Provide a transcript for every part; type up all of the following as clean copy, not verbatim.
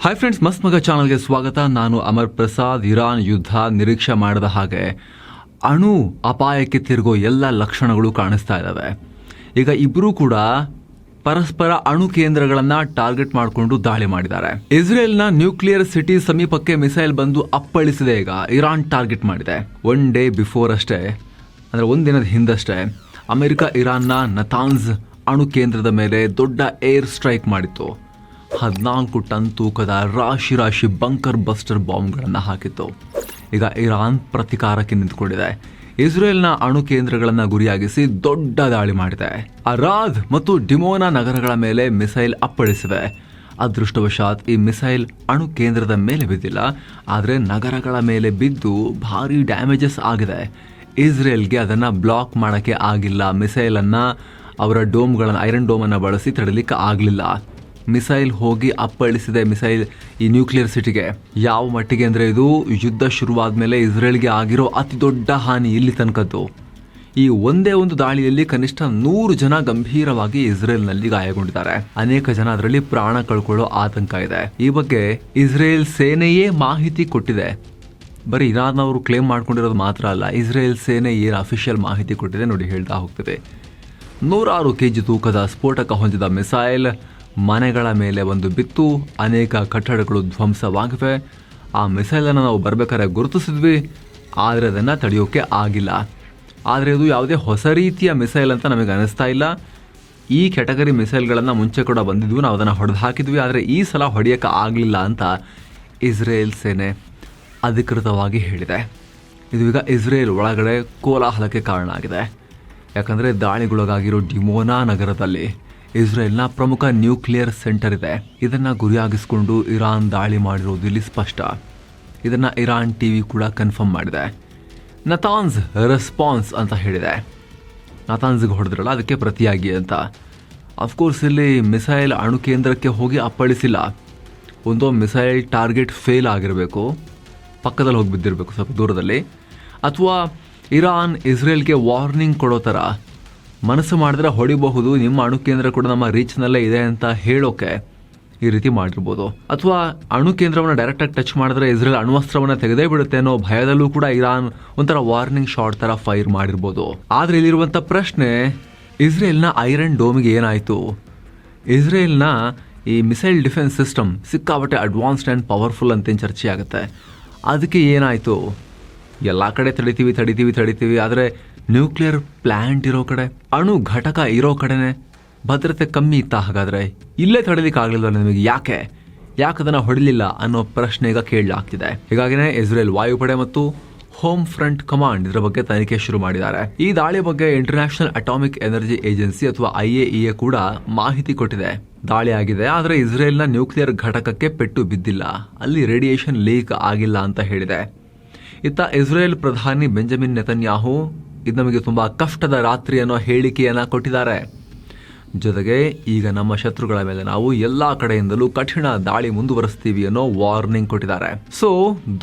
Hi friends, ಮಸ್ತ್ ಮಗ ಚಾನಲ್ಗೆ ಸ್ವಾಗತ. ನಾನು ಅಮರ್ ಪ್ರಸಾದ್. ಇರಾನ್ ಯುದ್ಧ ನಿರೀಕ್ಷೆ ಮಾಡಿದ ಹಾಗೆ ಅಣು ಅಪಾಯಕ್ಕೆ ತಿರುಗೋ ಎಲ್ಲ ಲಕ್ಷಣಗಳು ಕಾಣಿಸ್ತಾ ಇದ್ದಾವೆ. ಈಗ ಇಬ್ಬರೂ ಕೂಡ ಪರಸ್ಪರ ಅಣು ಕೇಂದ್ರಗಳನ್ನ ಟಾರ್ಗೆಟ್ ಮಾಡಿಕೊಂಡು ದಾಳಿ ಮಾಡಿದ್ದಾರೆ. ಇಸ್ರೇಲ್ನ ನ್ಯೂಕ್ಲಿಯರ್ ಸಿಟಿ ಸಮೀಪಕ್ಕೆ ಮಿಸೈಲ್ ಬಂದು ಅಪ್ಪಳಿಸಿದೆ. ಈಗ ಇರಾನ್ ಟಾರ್ಗೆಟ್ ಮಾಡಿದೆ. ಒನ್ ಡೇ ಬಿಫೋರ್ ಅಷ್ಟೇ, ಅಂದರೆ ಒಂದಿನದ ಹಿಂದಷ್ಟೇ ಅಮೆರಿಕ ಇರಾನ್ನ ನತಾನ್ಸ್ ಅಣು ಕೇಂದ್ರದ ಮೇಲೆ ದೊಡ್ಡ ಏರ್ ಸ್ಟ್ರೈಕ್ ಮಾಡಿತ್ತು. 14 ಟನ್ ತೂಕದ ರಾಶಿ ರಾಶಿ ಬಂಕರ್ ಬಸ್ಟರ್ ಬಾಂಬ್ಗಳನ್ನು ಹಾಕಿತ್ತು. ಈಗ ಇರಾನ್ ಪ್ರತಿಕಾರಕ್ಕೆ ನಿಂತುಕೊಂಡಿದೆ. ಇಸ್ರೇಲ್ನ ಅಣು ಕೇಂದ್ರಗಳನ್ನು ಗುರಿಯಾಗಿಸಿ ದೊಡ್ಡ ದಾಳಿ ಮಾಡಿದೆ. ಅರಾದ್ ಮತ್ತು ಡಿಮೋನಾ ನಗರಗಳ ಮೇಲೆ ಮಿಸೈಲ್ ಅಪ್ಪಳಿಸಿವೆ. ಅದೃಷ್ಟವಶಾತ್ ಈ ಮಿಸೈಲ್ ಅಣು ಕೇಂದ್ರದ ಮೇಲೆ ಬಿದ್ದಿಲ್ಲ, ಆದರೆ ನಗರಗಳ ಮೇಲೆ ಬಿದ್ದು ಭಾರಿ ಡ್ಯಾಮೇಜಸ್ ಆಗಿದೆ. ಇಸ್ರೇಲ್ಗೆ ಅದನ್ನು ಬ್ಲಾಕ್ ಮಾಡೋಕ್ಕೆ ಆಗಿಲ್ಲ. ಮಿಸೈಲನ್ನು ಅವರ ಡೋಮ್ಗಳನ್ನು, ಐರನ್ ಡೋಮನ್ನು ಬಳಸಿ ತಡಲಿಕ್ಕೆ ಆಗಲಿಲ್ಲ. ಮಿಸೈಲ್ ಹೋಗಿ ಅಪ್ಪಳಿಸಿದೆ. ಮಿಸೈಲ್ ಈ ನ್ಯೂಕ್ಲಿಯರ್ ಸಿಟಿಗೆ ಯಾವ ಮಟ್ಟಿಗೆ ಅಂದರೆ, ಇದು ಯುದ್ಧ ಶುರುವಾದ ಮೇಲೆ ಇಸ್ರೇಲ್ಗೆ ಆಗಿರೋ ಅತಿ ದೊಡ್ಡ ಹಾನಿ ಇಲ್ಲಿ ತನಕದ್ದು. ಈ ಒಂದೇ ಒಂದು ದಾಳಿಯಲ್ಲಿ ಕನಿಷ್ಠ 100 ಜನ ಗಂಭೀರವಾಗಿ ಇಸ್ರೇಲ್ನಲ್ಲಿ ಗಾಯಗೊಂಡಿದ್ದಾರೆ. ಅನೇಕ ಜನ ಅದರಲ್ಲಿ ಪ್ರಾಣ ಕಳ್ಕೊಳ್ಳೋ ಆತಂಕ ಇದೆ. ಈ ಬಗ್ಗೆ ಇಸ್ರೇಲ್ ಸೇನೆಯೇ ಮಾಹಿತಿ ಕೊಟ್ಟಿದೆ. ಬರೀ ಇರಾನ್ ಅವರು ಕ್ಲೇಮ್ ಮಾಡ್ಕೊಂಡಿರೋದು ಮಾತ್ರ ಅಲ್ಲ, ಇಸ್ರೇಲ್ ಸೇನೆ ಏನು ಅಫಿಷಿಯಲ್ ಮಾಹಿತಿ ಕೊಟ್ಟಿದೆ ನೋಡಿ, ಹೇಳ್ತಾ ಹೋಗ್ತಿದೆ. 106 kg ತೂಕದ ಸ್ಫೋಟಕ ಹೊಂದಿದ ಮಿಸೈಲ್ ಮನೆಗಳ ಮೇಲೆ ಒಂದು ಬಿತ್ತು. ಅನೇಕ ಕಟ್ಟಡಗಳು ಧ್ವಂಸವಾಗಿವೆ. ಆ ಮಿಸೈಲನ್ನು ನಾವು ಬರಬೇಕಾದ್ರೆ ಗುರುತಿಸಿದ್ವಿ, ಆದರೆ ಅದನ್ನು ತಡೆಯೋಕ್ಕೆ ಆಗಿಲ್ಲ. ಆದರೆ ಇದು ಯಾವುದೇ ಹೊಸ ರೀತಿಯ ಮಿಸೈಲ್ ಅಂತ ನಮಗೆ ಅನಿಸ್ತಾ ಇಲ್ಲ. ಈ ಕ್ಯಾಟಗರಿ ಮಿಸೈಲ್ಗಳನ್ನು ಮುಂಚೆ ಕೂಡ ಬಂದಿದ್ವಿ, ನಾವು ಅದನ್ನು ಹೊಡೆದು ಹಾಕಿದ್ವಿ, ಆದರೆ ಈ ಸಲ ಹೊಡೆಯೋಕ್ಕೆ ಆಗಲಿಲ್ಲ ಅಂತ ಇಸ್ರೇಲ್ ಸೇನೆ ಅಧಿಕೃತವಾಗಿ ಹೇಳಿದೆ. ಇದು ಈಗ ಇಸ್ರೇಲ್ ಒಳಗಡೆ ಕೋಲಾಹಲಕ್ಕೆ ಕಾರಣ ಆಗಿದೆ. ಯಾಕಂದರೆ ದಾಳಿಗೊಳಗಾಗಿರೋ ಡಿಮೋನಾ ನಗರದಲ್ಲಿ ಇಸ್ರೇಲ್ನ ಪ್ರಮುಖ ನ್ಯೂಕ್ಲಿಯರ್ ಸೆಂಟರ್ ಇದೆ. ಇದನ್ನು ಗುರಿಯಾಗಿಸಿಕೊಂಡು ಇರಾನ್ ದಾಳಿ ಮಾಡಿರೋದು ಇಲ್ಲಿ ಸ್ಪಷ್ಟ. ಇದನ್ನು ಇರಾನ್ ಟಿವಿ ಕೂಡ ಕನ್ಫರ್ಮ್ ಮಾಡಿದೆ. ನತಾನ್ಸ್ ರೆಸ್ಪಾನ್ಸ್ ಅಂತ ಹೇಳಿದೆ. ನತಾನ್ಸ್ಗೆ ಹೊಡೆದ್ರಲ್ಲ, ಅದಕ್ಕೆ ಪ್ರತಿಯಾಗಿ ಅಂತ. ಅಫ್ಕೋರ್ಸ್ ಇಲ್ಲಿ ಮಿಸೈಲ್ ಅಣು ಕೇಂದ್ರಕ್ಕೆ ಹೋಗಿ ಅಪ್ಪಳಿಸಿಲ್ಲ. ಒಂದೋ ಮಿಸೈಲ್ ಟಾರ್ಗೆಟ್ ಫೇಲ್ ಆಗಿರಬೇಕು, ಪಕ್ಕದಲ್ಲಿ ಹೋಗಿ ಬಿದ್ದಿರಬೇಕು ಸ್ವಲ್ಪ ದೂರದಲ್ಲಿ, ಅಥವಾ ಇರಾನ್ ಇಸ್ರೇಲ್ಗೆ ವಾರ್ನಿಂಗ್ ಕೊಡೋ ಥರ ಮನಸ್ಸು ಮಾಡಿದ್ರೆ ಹೊಡಿಬಹುದು, ನಿಮ್ಮ ಅಣು ಕೇಂದ್ರ ಕೂಡ ನಮ್ಮ ರೀಚ್ನಲ್ಲೇ ಇದೆ ಅಂತ ಹೇಳೋಕೆ ಈ ರೀತಿ ಮಾಡಿರ್ಬೋದು. ಅಥವಾ ಅಣು ಕೇಂದ್ರವನ್ನು ಡೈರೆಕ್ಟಾಗಿ ಟಚ್ ಮಾಡಿದ್ರೆ ಇಸ್ರೇಲ್ ಅಣ್ವಸ್ತ್ರವನ್ನು ತೆಗೆದೇ ಬಿಡುತ್ತೆ ಅನ್ನೋ ಭಯದಲ್ಲೂ ಕೂಡ ಇರಾನ್ ಒಂಥರ ವಾರ್ನಿಂಗ್ ಶಾಟ್ ಥರ ಫೈರ್ ಮಾಡಿರ್ಬೋದು. ಆದರೆ ಇಲ್ಲಿರುವಂಥ ಪ್ರಶ್ನೆ, ಇಸ್ರೇಲ್ನ ಐರನ್ ಡೋಮಿಗೆ ಏನಾಯಿತು? ಇಸ್ರೇಲ್ನ ಈ ಮಿಸೈಲ್ ಡಿಫೆನ್ಸ್ ಸಿಸ್ಟಮ್ ಸಿಕ್ಕಾಬಟ್ಟೆ ಅಡ್ವಾನ್ಸ್ಡ್ ಆ್ಯಂಡ್ ಪವರ್ಫುಲ್ ಅಂತೇನು ಚರ್ಚೆ ಆಗುತ್ತೆ, ಅದಕ್ಕೆ ಏನಾಯಿತು? ಎಲ್ಲ ಕಡೆ ತಡಿತೀವಿ, ಆದರೆ ನ್ಯೂಕ್ಲಿಯರ್ ಪ್ಲಾಂಟ್ ಇರೋ ಕಡೆ, ಅಣು ಘಟಕ ಇರೋ ಕಡೆನೆ ಭದ್ರತೆ ಕಮ್ಮಿ ಇತ್ತ? ಹಾಗಾದರೆ ಇಲ್ಲೇ ತಡೀಲಿಕ್ಕೆ ಆಗಲಿಲ್ಲ ನಿಮಗೆ, ಯಾಕೆ ಅದನ್ನು ಹೊಡಿಲಿಲ್ಲ ಅನ್ನೋ ಪ್ರಶ್ನೆ ಈಗ ಕೇಳಲಾಗ್ತಿದೆ. ಹೀಗಾಗಿನೇ ಇಸ್ರೇಲ್ ವಾಯುಪಡೆ ಮತ್ತು ಹೋಮ್ ಫ್ರಂಟ್ ಕಮಾಂಡ್ ಇದರ ಬಗ್ಗೆ ತನಿಖೆ ಶುರು ಮಾಡಿದ್ದಾರೆ. ಈ ದಾಳಿ ಬಗ್ಗೆ ಇಂಟರ್ನ್ಯಾಷನಲ್ ಅಟಾಮಿಕ್ ಎನರ್ಜಿ ಏಜೆನ್ಸಿ ಅಥವಾ IAEA ಕೂಡ ಮಾಹಿತಿ ಕೊಟ್ಟಿದೆ. ದಾಳಿ ಆಗಿದೆ, ಆದರೆ ಇಸ್ರೇಲ್ನ ನ್ಯೂಕ್ಲಿಯರ್ ಘಟಕಕ್ಕೆ ಪೆಟ್ಟು ಬಿದ್ದಿಲ್ಲ, ಅಲ್ಲಿ ರೇಡಿಯೇಷನ್ ಲೀಕ್ ಆಗಿಲ್ಲ ಅಂತ ಹೇಳಿದೆ. ಇತ್ತ ಇಸ್ರೇಲ್ ಪ್ರಧಾನಿ ಬೆಂಜಮಿನ್ ನೆತನ್ಯಾಹು ಇದು ನಮಗೆ ತುಂಬ ಕಷ್ಟದ ರಾತ್ರಿ ಅನ್ನೋ ಹೇಳಿಕೆಯನ್ನು ಕೊಟ್ಟಿದ್ದಾರೆ. ಜೊತೆಗೆ ಈಗ ನಮ್ಮ ಶತ್ರುಗಳ ಮೇಲೆ ನಾವು ಎಲ್ಲ ಕಡೆಯಿಂದಲೂ ಕಠಿಣ ದಾಳಿ ಮುಂದುವರಿಸ್ತೀವಿ ಅನ್ನೋ ವಾರ್ನಿಂಗ್ ಕೊಟ್ಟಿದ್ದಾರೆ. ಸೊ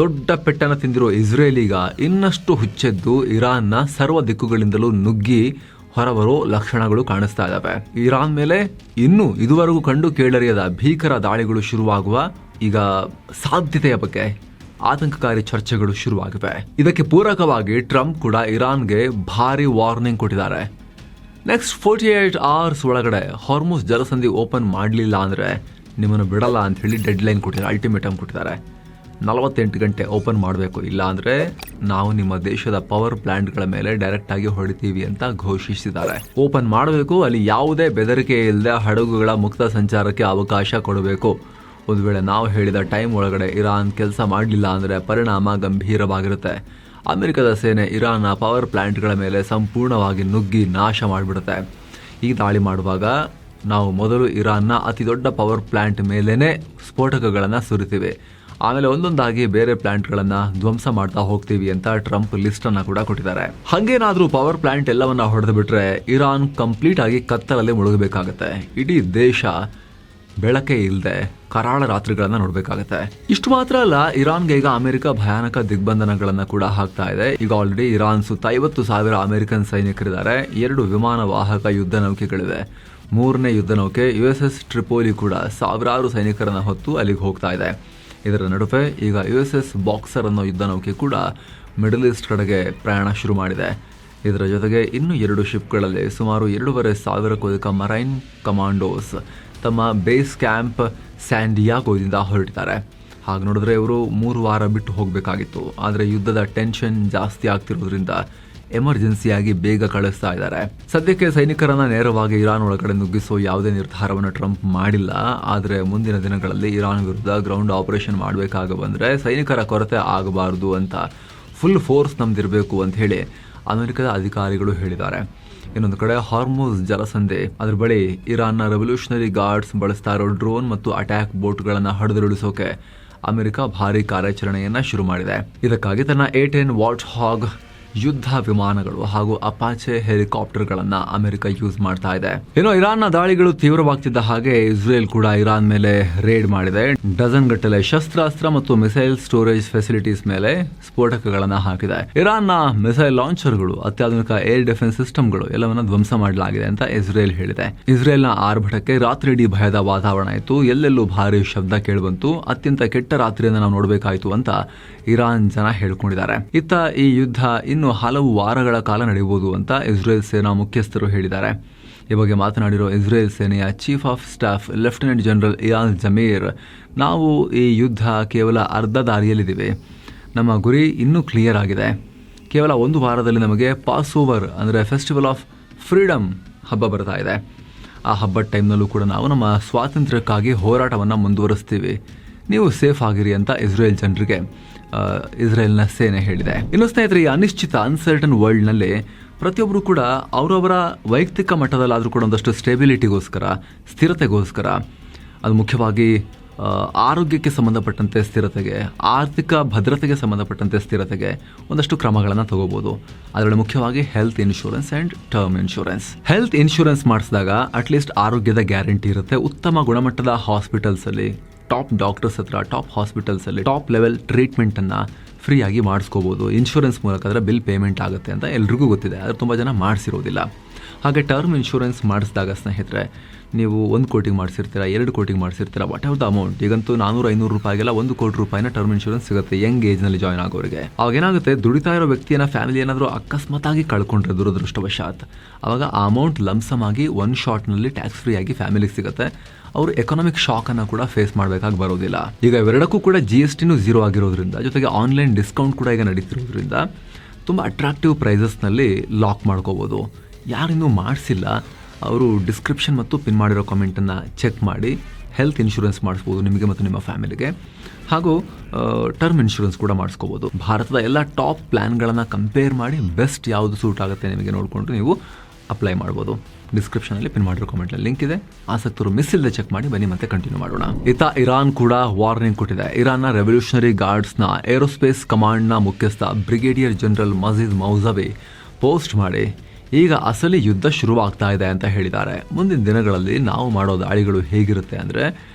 ದೊಡ್ಡ ಪೆಟ್ಟನ್ನು ತಿಂದಿರೋ ಇಸ್ರೇಲ್ ಈಗ ಇನ್ನಷ್ಟು ಹುಚ್ಚೆದ್ದು ಇರಾನ್ನ ಸರ್ವ ದಿಕ್ಕುಗಳಿಂದಲೂ ನುಗ್ಗಿ ಹೊರಬರೋ ಲಕ್ಷಣಗಳು ಕಾಣಿಸ್ತಾ ಇದ್ದಾವೆ. ಇರಾನ್ ಮೇಲೆ ಇನ್ನೂ ಇದುವರೆಗೂ ಕಂಡು ಕೇಳರಿಯದ ಭೀಕರ ದಾಳಿಗಳು ಶುರುವಾಗುವ ಈಗ ಸಾಧ್ಯತೆಯ ಬಗ್ಗೆ ಆತಂಕಕಾರಿ ಚರ್ಚೆಗಳು ಶುರುವಾಗಿವೆ. ಇದಕ್ಕೆ ಪೂರಕವಾಗಿ ಟ್ರಂಪ್ ಕೂಡ ಇರಾನ್ಗೆ ಭಾರಿ ವಾರ್ನಿಂಗ್ ಕೊಟ್ಟಿದ್ದಾರೆ. ನೆಕ್ಸ್ಟ್ 48 hours ಒಳಗಡೆ ಹಾರ್ಮುಜ್ ಜಲಸಂಧಿ ಓಪನ್ ಮಾಡಲಿಲ್ಲ ಅಂದರೆ ನಿಮ್ಮನ್ನು ಬಿಡಲ್ಲ ಅಂತ ಹೇಳಿ ಡೆಡ್ ಲೈನ್ ಕೊಟ್ಟಿದ್ದಾರೆ, ಅಲ್ಟಿಮೇಟಮ್ ಕೊಟ್ಟಿದ್ದಾರೆ. 48 ಗಂಟೆ ಓಪನ್ ಮಾಡಬೇಕು, ಇಲ್ಲ ಅಂದರೆ ನಾವು ನಿಮ್ಮ ದೇಶದ ಪವರ್ ಪ್ಲಾಂಟ್ಗಳ ಮೇಲೆ ಡೈರೆಕ್ಟ್ ಆಗಿ ಹೊಡಿತೀವಿ ಅಂತ ಘೋಷಿಸಿದ್ದಾರೆ. ಓಪನ್ ಮಾಡಬೇಕು, ಅಲ್ಲಿ ಯಾವುದೇ ಬೆದರಿಕೆ ಇಲ್ಲದೆ ಹಡಗುಗಳ ಮುಕ್ತ ಸಂಚಾರಕ್ಕೆ ಅವಕಾಶ ಕೊಡಬೇಕು. ಒಂದು ವೇಳೆ ನಾವು ಹೇಳಿದ ಟೈಮ್ ಒಳಗಡೆ ಇರಾನ್ ಕೆಲಸ ಮಾಡಲಿಲ್ಲ ಅಂದರೆ ಪರಿಣಾಮ ಗಂಭೀರವಾಗಿರುತ್ತೆ. ಅಮೆರಿಕದ ಸೇನೆ ಇರಾನ್ನ ಪವರ್ ಪ್ಲಾಂಟ್ಗಳ ಮೇಲೆ ಸಂಪೂರ್ಣವಾಗಿ ನುಗ್ಗಿ ನಾಶ ಮಾಡಿಬಿಡುತ್ತೆ. ಈ ದಾಳಿ ಮಾಡುವಾಗ ನಾವು ಮೊದಲು ಇರಾನ್ನ ಅತಿ ದೊಡ್ಡ ಪವರ್ ಪ್ಲಾಂಟ್ ಮೇಲೇ ಸ್ಫೋಟಕಗಳನ್ನು ಸುರಿತೀವಿ, ಆಮೇಲೆ ಒಂದೊಂದಾಗಿ ಬೇರೆ ಪ್ಲಾಂಟ್ಗಳನ್ನು ಧ್ವಂಸ ಮಾಡ್ತಾ ಹೋಗ್ತೀವಿ ಅಂತ ಟ್ರಂಪ್ ಲಿಸ್ಟನ್ನು ಕೂಡ ಕೊಟ್ಟಿದ್ದಾರೆ. ಹಾಗೇನಾದರೂ ಪವರ್ ಪ್ಲಾಂಟ್ ಎಲ್ಲವನ್ನ ಹೊಡೆದು ಬಿಟ್ರೆ ಇರಾನ್ ಕಂಪ್ಲೀಟ್ ಆಗಿ ಕತ್ತಲಲ್ಲಿ ಮುಳುಗಬೇಕಾಗತ್ತೆ. ಇಡೀ ದೇಶ ಬೆಳಕೆ ಇಲ್ಲದೆ ಕರಾಳ ರಾತ್ರಿಗಳನ್ನು ನೋಡಬೇಕಾಗತ್ತೆ. ಇಷ್ಟು ಮಾತ್ರ ಅಲ್ಲ, ಇರಾನ್ಗೆ ಈಗ ಅಮೆರಿಕ ಭಯಾನಕ ದಿಗ್ಬಂಧನಗಳನ್ನು ಕೂಡ ಹಾಕ್ತಾ ಇದೆ. ಈಗ ಆಲ್ರೆಡಿ ಇರಾನ್ ಸುತ್ತ 50,000 ಅಮೆರಿಕನ್ ಸೈನಿಕರಿದ್ದಾರೆ. 2 ವಿಮಾನ ವಾಹಕ ಯುದ್ಧ ನೌಕೆಗಳಿವೆ. ಮೂರನೇ ಯುದ್ಧ ನೌಕೆ USS ಟ್ರಿಪೋಲಿ ಕೂಡ ಸಾವಿರಾರು ಸೈನಿಕರನ್ನು ಹೊತ್ತು ಅಲ್ಲಿಗೆ ಹೋಗ್ತಾ ಇದೆ. ಇದರ ನಡುವೆ ಈಗ USS ಬಾಕ್ಸರ್ ಅನ್ನೋ ಯುದ್ಧ ನೌಕೆ ಕೂಡ ಮಿಡಲ್ ಈಸ್ಟ್ ಕಡೆಗೆ ಪ್ರಯಾಣ ಶುರು ಮಾಡಿದೆ. ಇದರ ಜೊತೆಗೆ ಇನ್ನೂ 2 ಶಿಪ್ಗಳಲ್ಲಿ ಸುಮಾರು 2,500ಕ್ಕೂ ಅಧಿಕ ಮರೈನ್ ಕಮಾಂಡೋಸ್ ತಮ್ಮ ಬೇಸ್ ಕ್ಯಾಂಪ್ ಸ್ಯಾನ್ ಡಿಯಾಗೋದಿಂದ ಹೊರಟಿದ್ದಾರೆ. ಹಾಗೆ ನೋಡಿದ್ರೆ ಇವರು 3 ವಾರ ಬಿಟ್ಟು ಹೋಗಬೇಕಾಗಿತ್ತು. ಆದರೆ ಯುದ್ಧದ ಟೆನ್ಷನ್ ಜಾಸ್ತಿ ಆಗ್ತಿರೋದ್ರಿಂದ ಎಮರ್ಜೆನ್ಸಿಯಾಗಿ ಬೇಗ ಕಳಿಸ್ತಾ ಇದ್ದಾರೆ. ಸದ್ಯಕ್ಕೆ ಸೈನಿಕರನ್ನ ನೇರವಾಗಿ ಇರಾನ್ ಒಳಗಡೆ ನುಗ್ಗಿಸೋ ಯಾವುದೇ ನಿರ್ಧಾರವನ್ನು ಟ್ರಂಪ್ ಮಾಡಿಲ್ಲ. ಆದರೆ ಮುಂದಿನ ದಿನಗಳಲ್ಲಿ ಇರಾನ್ ವಿರುದ್ಧ ಗ್ರೌಂಡ್ ಆಪರೇಷನ್ ಮಾಡಬೇಕಾಗ ಬಂದರೆ ಸೈನಿಕರ ಕೊರತೆ ಆಗಬಾರದು ಅಂತ ಫುಲ್ ಫೋರ್ಸ್ ನಮ್ದಿರಬೇಕು ಅಂತ ಹೇಳಿ ಅಮೆರಿಕದ ಅಧಿಕಾರಿಗಳು ಹೇಳಿದ್ದಾರೆ. ಇನ್ನೊಂದು ಕಡೆ ಹಾರ್ಮುಜ್ ಜಲಸಂಧಿ ಅದರ ಬಳಿ ಇರಾನ್ನ ರೆವಲ್ಯೂಷನರಿ ಗಾರ್ಡ್ಸ್ ಬಳಸ್ತಾ ಇರೋ ಡ್ರೋನ್ ಮತ್ತು ಅಟ್ಯಾಕ್ ಬೋಟ್ಗಳನ್ನು ಹೊಡೆದುರುಳಿಸೋಕೆ ಅಮೆರಿಕ ಭಾರೀ ಕಾರ್ಯಾಚರಣೆಯನ್ನ ಶುರು ಮಾಡಿದೆ. ಇದಕ್ಕಾಗಿ ತನ್ನ A-10 ವಾಚ್ ಹಾಗ್ ಯುದ್ಧ ವಿಮಾನಗಳು ಹಾಗೂ ಅಪಾಚೆ ಹೆಲಿಕಾಪ್ಟರ್ಗಳನ್ನ ಅಮೆರಿಕ ಯೂಸ್ ಮಾಡ್ತಾ ಇದೆ. ಏನೋ ಇರಾನ್ನ ದಾಳಿಗಳು ತೀವ್ರವಾಗ್ತಿದ್ದ ಹಾಗೆ ಇಸ್ರೇಲ್ ಕೂಡ ಇರಾನ್ ಮೇಲೆ ರೇಡ್ ಮಾಡಿದೆ. ಡಜನ್ ಗಟ್ಟಲೆ ಶಸ್ತ್ರಾಸ್ತ್ರ ಮತ್ತು ಮಿಸೈಲ್ ಸ್ಟೋರೇಜ್ ಫೆಸಿಲಿಟೀಸ್ ಮೇಲೆ ಸ್ಫೋಟಕಗಳನ್ನ ಹಾಕಿದೆ. ಇರಾನ್ನ ಮಿಸೈಲ್ ಲಾಂಚರ್ಗಳು, ಅತ್ಯಾಧುನಿಕ ಏರ್ ಡಿಫೆನ್ಸ್ ಸಿಸ್ಟಮ್ಗಳು ಎಲ್ಲವನ್ನ ಧ್ವಂಸ ಮಾಡಲಾಗಿದೆ ಅಂತ ಇಸ್ರೇಲ್ ಹೇಳಿದೆ. ಇಸ್ರೇಲ್ನ ಆರ್ಭಟಕ್ಕೆ ರಾತ್ರಿಯಿಡೀ ಭಯದ ವಾತಾವರಣ ಇತ್ತು. ಎಲ್ಲೆಲ್ಲೂ ಭಾರಿ ಶಬ್ದ ಕೇಳಿಬಂತು. ಅತ್ಯಂತ ಕೆಟ್ಟ ರಾತ್ರಿಯನ್ನು ನಾವು ನೋಡಬೇಕಾಯಿತು ಅಂತ ಇರಾನ್ ಜನ ಹೇಳ್ಕೊಂಡಿದ್ದಾರೆ. ಇತ್ತ ಈ ಯುದ್ಧ ಇನ್ನು ಹಲವು ವಾರಗಳ ಕಾಲ ನಡೆಯಬಹುದು ಅಂತ ಇಸ್ರೇಲ್ ಸೇನಾ ಮುಖ್ಯಸ್ಥರು ಹೇಳಿದ್ದಾರೆ. ಈ ಬಗ್ಗೆ ಮಾತನಾಡಿರೋ ಇಸ್ರೇಲ್ ಸೇನೆಯ chief of staff lieutenant general Eyal Zamir, ನಾವು ಈ ಯುದ್ಧ ಕೇವಲ ಅರ್ಧ ದಾರಿಯಲ್ಲಿದ್ದೀವಿ. ನಮ್ಮ ಗುರಿ ಇನ್ನೂ ಕ್ಲಿಯರ್ ಆಗಿದೆ. ಕೇವಲ 1 ವಾರದಲ್ಲಿ ನಮಗೆ ಪಾಸ್ ಓವರ್ ಅಂದರೆ ಫೆಸ್ಟಿವಲ್ ಆಫ್ ಫ್ರೀಡಮ್ ಹಬ್ಬ ಬರ್ತಾ ಇದೆ. ಆ ಹಬ್ಬದ ಟೈಮ್ನಲ್ಲೂ ಕೂಡ ನಾವು ನಮ್ಮ ಸ್ವಾತಂತ್ರ್ಯಕ್ಕಾಗಿ ಹೋರಾಟವನ್ನು ಮುಂದುವರಿಸ್ತೀವಿ. ನೀವು ಸೇಫ್ ಆಗಿರಿ ಅಂತ ಇಸ್ರೇಲ್ ಜನರಿಗೆ ಇಸ್ರೇಲ್ನ ಸೇನೆ ಹೇಳಿದೆ. ಇನ್ನು ಸ್ನೇಹಿತರೆ, ಈ ಅನಿಶ್ಚಿತ ಅನ್ಸರ್ಟನ್ ವರ್ಲ್ಡ್ನಲ್ಲಿ ಪ್ರತಿಯೊಬ್ಬರು ಕೂಡ ಅವರವರ ವೈಯಕ್ತಿಕ ಮಟ್ಟದಲ್ಲಾದರೂ ಕೂಡ ಒಂದಷ್ಟು ಸ್ಟೆಬಿಲಿಟಿಗೋಸ್ಕರ, ಸ್ಥಿರತೆಗೋಸ್ಕರ, ಅದು ಮುಖ್ಯವಾಗಿ ಆರೋಗ್ಯಕ್ಕೆ ಸಂಬಂಧಪಟ್ಟಂತೆ ಸ್ಥಿರತೆಗೆ, ಆರ್ಥಿಕ ಭದ್ರತೆಗೆ ಸಂಬಂಧಪಟ್ಟಂತೆ ಸ್ಥಿರತೆಗೆ ಒಂದಷ್ಟು ಕ್ರಮಗಳನ್ನು ತಗೋಬಹುದು. ಅದರಲ್ಲಿ ಮುಖ್ಯವಾಗಿ health insurance and term insurance. Health insurance ಮಾಡಿಸಿದಾಗ ಅಟ್ಲೀಸ್ಟ್ ಆರೋಗ್ಯದ ಗ್ಯಾರಂಟಿ ಇರುತ್ತೆ. ಉತ್ತಮ ಗುಣಮಟ್ಟದ ಹಾಸ್ಪಿಟಲ್ಸಲ್ಲಿ, ಟಾಪ್ ಡಾಕ್ಟರ್ಸ್ ಹತ್ರ, ಟಾಪ್ ಹಾಸ್ಪಿಟಲ್ಸಲ್ಲಿ ಟಾಪ್ ಲೆವೆಲ್ ಟ್ರೀಟ್ಮೆಂಟನ್ನು ಫ್ರೀಯಾಗಿ ಮಾಡಿಸ್ಕೋಬೋದು. ಇನ್ಶೂರೆನ್ಸ್ ಮೂಲಕ ಅದರ ಬಿಲ್ ಪೇಮೆಂಟ್ ಆಗುತ್ತೆ ಅಂತ ಎಲ್ರಿಗೂ ಗೊತ್ತಿದೆ. ಆದರೆ ತುಂಬ ಜನ ಮಾಡಿಸಿರೋದಿಲ್ಲ. ಹಾಗೆ ಟರ್ಮ್ ಇನ್ಶೂರೆನ್ಸ್ ಮಾಡಿಸಿದಾಗ ಸ್ನೇಹಿತರೆ, ನೀವು 1 ಕೋಟಿಗೆ ಮಾಡಿಸಿರ್ತೀರ, 2 ಕೋಟಿಗೆ ಮಾಡಿಸಿರ್ತೀರ, ವಾಟ್ ಎವರ್ ದ ಅಮೌಂಟ್, ಈಗಂತೂ 400-500 ರೂಪಾಯಿಗೆಲ್ಲ 1 ಕೋಟಿ ರೂಪಾಯಿನ ಟರ್ಮ್ ಇನ್ಶೂರೆನ್ಸ್ ಸಿಗುತ್ತೆ ಯಂಗ್ ಏಜ್ನಲ್ಲಿ ಜಾಯ್ನ್ ಆಗೋರಿಗೆ. ಅವಾಗ ಏನಾಗುತ್ತೆ, ದುಡಿತಾ ಇರೋ ವ್ಯಕ್ತಿಯನ್ನ ಫ್ಯಾಮಿಲಿ ಏನಾದರೂ ಅಕಸ್ಮಾತಾಗಿ ಕಳ್ಕೊಂಡ್ರೆ ದುರದೃಷ್ಟವಶಾತ್, ಅವಾಗ ಆ ಅಮೌಂಟ್ ಲಂಸಮ್ ಆಗಿ 1 ಶಾಟ್ನಲ್ಲಿ ಟ್ಯಾಕ್ಸ್ ಫ್ರೀ ಆಗಿ ಫ್ಯಾಮಿಲಿಗೆ ಸಿಗುತ್ತೆ. ಅವರು ಎಕನಾಮಿಕ್ ಶಾಕನ್ನು ಕೂಡ ಫೇಸ್ ಮಾಡಬೇಕಾಗಿ ಬರೋದಿಲ್ಲ. ಈಗ ಇವೆರಡಕ್ಕೂ ಕೂಡ GSTನೂ 0 ಆಗಿರೋದ್ರಿಂದ, ಜೊತೆಗೆ ಆನ್ಲೈನ್ ಡಿಸ್ಕೌಂಟ್ ಕೂಡ ಈಗ ನಡೀತಿರೋದ್ರಿಂದ ತುಂಬ ಅಟ್ರಾಕ್ಟಿವ್ ಪ್ರೈಸಸ್ನಲ್ಲಿ ಲಾಕ್ ಮಾಡ್ಕೋಬೋದು. ಯಾರಿನ್ನೂ ಮಾಡಿಸಿಲ್ಲ ಅವರು ಡಿಸ್ಕ್ರಿಪ್ಷನ್ ಮತ್ತು ಪಿನ್ ಮಾಡಿರೋ ಕಾಮೆಂಟನ್ನು ಚೆಕ್ ಮಾಡಿ ಹೆಲ್ತ್ ಇನ್ಶೂರೆನ್ಸ್ ಮಾಡಿಸ್ಬೋದು ನಿಮಗೆ ಮತ್ತು ನಿಮ್ಮ ಫ್ಯಾಮಿಲಿಗೆ. ಹಾಗೂ ಟರ್ಮ್ ಇನ್ಶೂರೆನ್ಸ್ ಕೂಡ ಮಾಡಿಸ್ಕೋಬೋದು. ಭಾರತದ ಎಲ್ಲ ಟಾಪ್ ಪ್ಲ್ಯಾನ್ಗಳನ್ನು ಕಂಪೇರ್ ಮಾಡಿ ಬೆಸ್ಟ್ ಯಾವುದು ಸೂಟ್ ಆಗುತ್ತೆ ನಿಮಗೆ ನೋಡಿಕೊಂಡು ನೀವು ಅಪ್ಲೈ ಮಾಡ್ಬೋದು. ಡಿಸ್ಕ್ರಿಪ್ಷನಲ್ಲಿ ಪಿನ್ ಮಾಡಿರೋ ಕಾಮೆಂಟಲ್ಲಿ ಲಿಂಕ್ ಇದೆ. ಆಸಕ್ತರು ಮಿಸ್ ಇಲ್ಲದೆ ಚೆಕ್ ಮಾಡಿ ಬನ್ನಿ. ಮತ್ತೆ ಕಂಟಿನ್ಯೂ ಮಾಡೋಣ. ಇತ್ತ ಇರಾನ್ ಕೂಡ ವಾರ್ನಿಂಗ್ ಕೊಟ್ಟಿದೆ. ಇರಾನ್ನ ರೆವಲ್ಯೂಷನರಿ ಗಾರ್ಡ್ಸ್ನ ಏರೋಸ್ಪೇಸ್ ಕಮಾಂಡ್ನ ಮುಖ್ಯಸ್ಥ ಬ್ರಿಗೇಡಿಯರ್ ಜನರಲ್ ಮಜೀದ್ ಮೌಸವಿ ಪೋಸ್ಟ್ ಮಾಡಿ ಈಗ ಅಸಲಿ ಯುದ್ಧ ಶುರುವಾಗ್ತಾ ಇದೆ ಅಂತ ಹೇಳಿದ್ದಾರೆ. ಮುಂದಿನ ದಿನಗಳಲ್ಲಿ ನಾವು ಮಾಡೋ ದಾಳಿಗಳು ಹೇಗಿರುತ್ತೆ ಅಂದರೆ